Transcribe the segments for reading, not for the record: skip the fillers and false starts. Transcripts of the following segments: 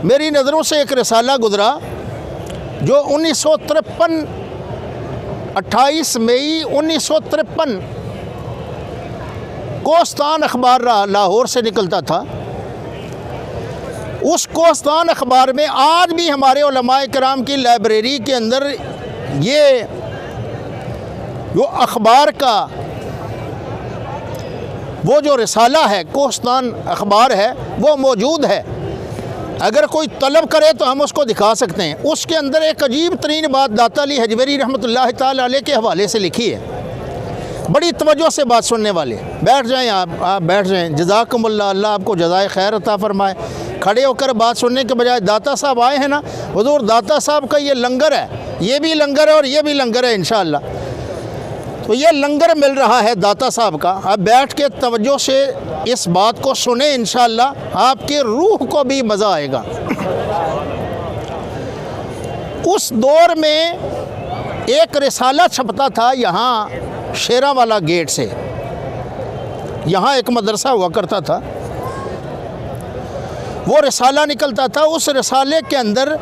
मेरी नज़रों से एक रिसाला गुज़रा जो 1953 28 मई 1953 कोस्तान अखबार लाहौर से निकलता था। उस कोस्तान अखबार में आज भी हमारे उलमाए कराम की लाइब्रेरी के अंदर ये जो अखबार का वो जो रिसाला है, कोस्तान अखबार है, वो मौजूद है। अगर कोई तलब करे तो हम उसको दिखा सकते हैं। उसके अंदर एक अजीब तरीन बात दाता अली हजवेरी रहमतुल्लाह ताला अलैह के हवाले से लिखी है। बड़ी तवज्जो से बात सुनने वाले बैठ जाएं, आप बैठ जाएं। जज़ाकुमुल्लाह, अल्लाह आपको जज़ाए खैर अता फरमाए। खड़े होकर बात सुनने के बजाय दाता साहब आए हैं ना, हुज़ूर दाता साहब का ये लंगर है, ये भी लंगर है और ये भी लंगर है इंशाअल्लाह। तो ये लंगर मिल रहा है दाता साहब का। अब बैठ के तवज्जो से इस बात को सुने, इंशाअल्लाह आपके रूह को भी मज़ा आएगा। उस दौर में एक रिसाला छपता था यहाँ शेरावाला गेट से, यहाँ एक मदरसा हुआ करता था। वो रिसाला निकलता था। उस रिसाले के अंदर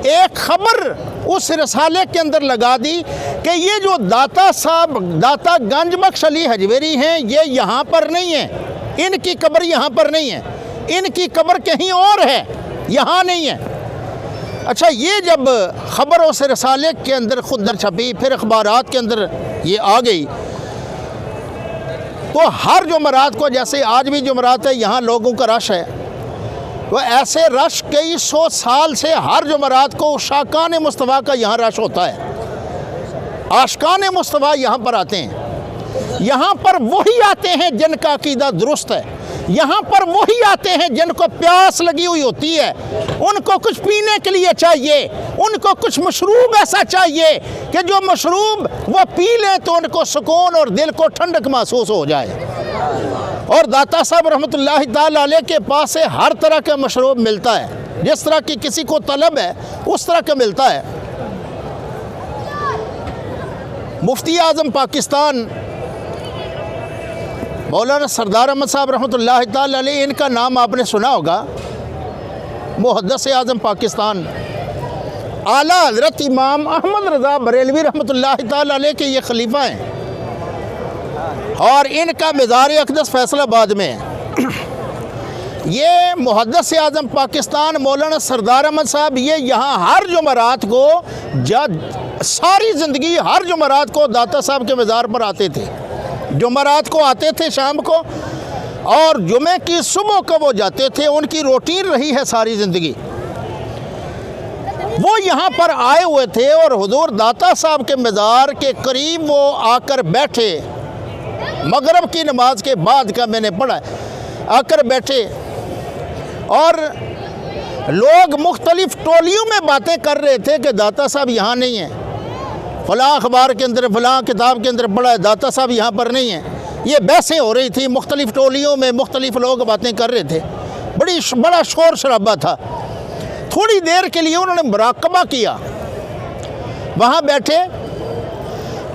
एक ख़बर उस रिसाले के अंदर लगा दी कि ये जो दाता साहब दाता गंजबख्श अली हजवेरी हैं, ये यहाँ पर नहीं है, इनकी कब्र यहाँ पर नहीं है, इनकी कब्र कहीं और है, यहाँ नहीं है। अच्छा, ये जब ख़बर उस रिसाले के अंदर खुद दर छपी, फिर अखबारात के अंदर ये आ गई, तो हर जुमरात को, जैसे आज भी जुमरात है, यहाँ लोगों का रश है, तो ऐसे रश कई सौ साल से हर जुमरात को शाकान मुस्तफ़ा का यहाँ रश होता है। आशिकान मुस्तफ़ा यहाँ पर आते हैं। यहाँ पर वही आते हैं जिनका अकीदा दुरुस्त है। यहाँ पर वही आते हैं जिनको प्यास लगी हुई होती है, उनको कुछ पीने के लिए चाहिए, उनको कुछ मशरूब ऐसा चाहिए कि जो मशरूब वो पी लें तो उनको सुकून और दिल को ठंडक महसूस हो जाए। और दाता साहब रहमतुल्लाह ताला अलैह के पास से हर तरह का मशरूब मिलता है, जिस तरह की किसी को तलब है उस तरह का मिलता है। मुफ्ती आज़म पाकिस्तान मौलाना सरदार अहमद साहब रहमतुल्लाह ताला अलैह, इनका नाम आपने सुना होगा। मुहद्दिस आज़म पाकिस्तान आला हज़रत इमाम अहमद रज़ा बरेलवी रहमतुल्लाह ताला अलैह के ये खलीफा हैं और इनका मज़ार अक़दस फैसलाबाद में है। ये मुहद्दिस आज़म पाकिस्तान मौलाना सरदार अहमद साहब, ये यहाँ हर जुमरात को सारी ज़िंदगी हर जुमरात को दाता साहब के मज़ार पर आते थे। जुमरात को आते थे शाम को, और जुमे की सुबह को वो जाते थे। उनकी रूटीन रही है सारी ज़िंदगी। वो यहाँ पर आए हुए थे और हुजूर दाता साहब के मज़ार के करीब वो आकर बैठे। मगरिब की नमाज के बाद का मैंने पढ़ा, आकर बैठे और लोग मुख्तलिफ टोलियों में बातें कर रहे थे कि दाता साहब यहाँ नहीं है, फ़लाँ अखबार के अंदर फ़लाँ किताब के अंदर पढ़ा है दाता साहब यहाँ पर नहीं है। ये बहसें हो रही थी, मुख्तलिफ टोलियों में मुख्तलिफ लोग बातें कर रहे थे। बड़ा शोर शराबा था। थोड़ी देर के लिए उन्होंने मुराकबा किया, वहाँ बैठे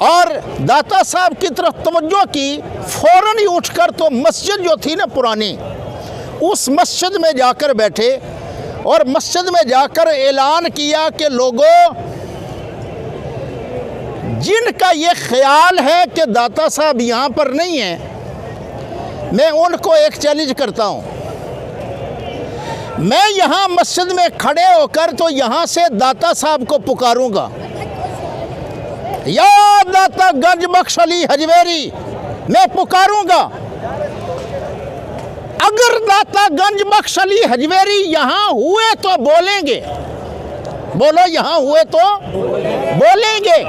और दाता साहब की तरफ तवज्जो की। फ़ौरन ही उठकर तो मस्जिद जो थी ना पुरानी, उस मस्जिद में जाकर बैठे और मस्जिद में जाकर ऐलान किया कि लोगों, जिनका ये ख्याल है कि दाता साहब यहाँ पर नहीं है, मैं उनको एक चैलेंज करता हूँ। मैं यहाँ मस्जिद में खड़े होकर तो यहाँ से दाता साहब को पुकारूंगा, या दाता गंजबख्श अली हजवेरी, मैं पुकारूंगा। अगर दाता गंजबख्श अली हजवेरी यहाँ हुए तो बोलेंगे, बोलो यहाँ हुए तो बोलेंगे।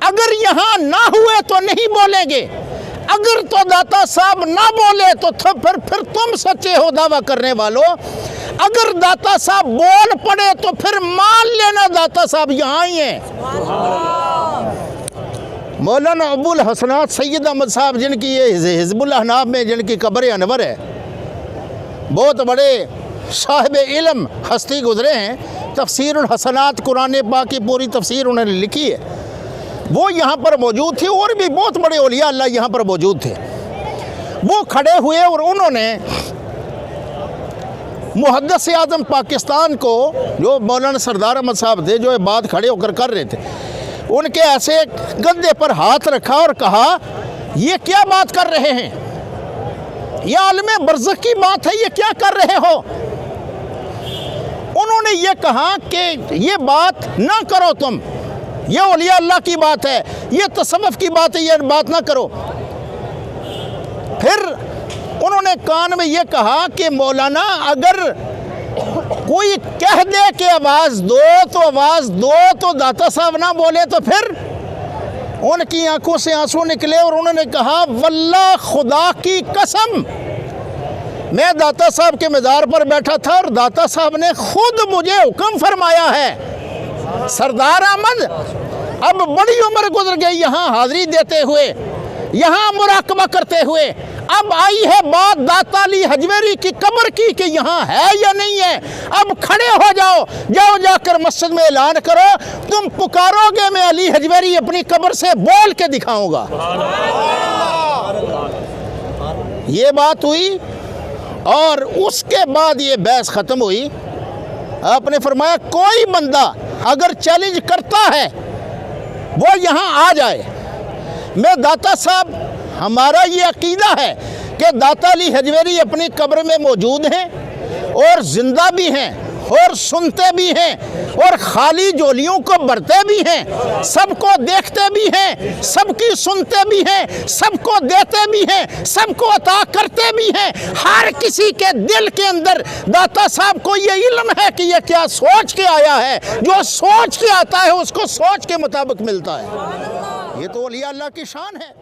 अगर यहाँ ना हुए तो नहीं बोलेंगे। अगर तो दाता साहब ना बोले तो फिर तुम सच्चे हो दावा करने वालों। अगर दाता साहब बोल पड़े तो फिर मान लेना दाता साहब यहाँ ही हैं। मौलाना अबुल हसनात सैयद अहमद साहब, जिनकी ये हिज़्बुल अहनाफ में जिनकी कब्र अनवर है, बहुत बड़े साहिब इल्म हस्ती गुजरे हैं। तफसीरुल हसनात कुरान पाक की पूरी तफसीर उन्होंने लिखी है, वो यहाँ पर मौजूद थी। और भी बहुत बड़े औलिया अल्लाह यहाँ पर मौजूद थे। वो खड़े हुए और उन्होंने मुहद्दिस आज़म पाकिस्तान को, जो मौलाना सरदार अहमद साहब थे, जो ये बात खड़े होकर कर रहे थे, उनके ऐसे गद्दे पर हाथ रखा और कहा ये क्या बात कर रहे हैं, ये आलमे बरज़ख की बात है, ये क्या कर रहे हो। उन्होंने ये कहा कि ये बात ना करो तुम, ये औलिया अल्लाह की बात है, ये तसव्वुफ़ की बात है, ये बात ना करो। फिर उन्होंने कान में ये कहा कि मौलाना अगर कोई कह दे कि आवाज़ दो तो आवाज़ दो, तो दाता साहब ना बोले तो फिर। उनकी आंखों से आंसू निकले और उन्होंने कहा वल्लाह खुदा की कसम, मैं दाता साहब के मज़ार पर बैठा था और दाता साहब ने खुद मुझे हुक्म फरमाया है, सरदार अहमद अब बड़ी उम्र गुजर गई यहाँ हाज़री देते हुए, यहाँ मुराकबा करते हुए, अब आई है बात दाता अली हजवेरी की कब्र की कि यहाँ है या नहीं है। अब खड़े हो जाओ, जाओ जाकर मस्जिद में ऐलान करो, तुम पुकारोगे मैं अली हजवेरी अपनी कब्र से बोल के दिखाऊंगा। ये बात हुई और उसके बाद ये बहस ख़त्म हुई। आपने फरमाया कोई बंदा अगर चैलेंज करता है वो यहाँ आ जाए। मैं दाता साहब, हमारा ये अकीदा है कि दाता अली हजवेरी अपनी कब्र में मौजूद हैं और ज़िंदा भी हैं और सुनते भी हैं और खाली झोलियों को भरते भी हैं, सबको देखते भी हैं, सबकी सुनते भी हैं, सबको देते भी हैं, सबको अता करते भी हैं। हर किसी के दिल के अंदर दाता साहब को ये इल्म है कि ये क्या सोच के आया है, जो सोच के आता है उसको सोच के मुताबिक मिलता है। ये तो औलिया अल्लाह की शान है।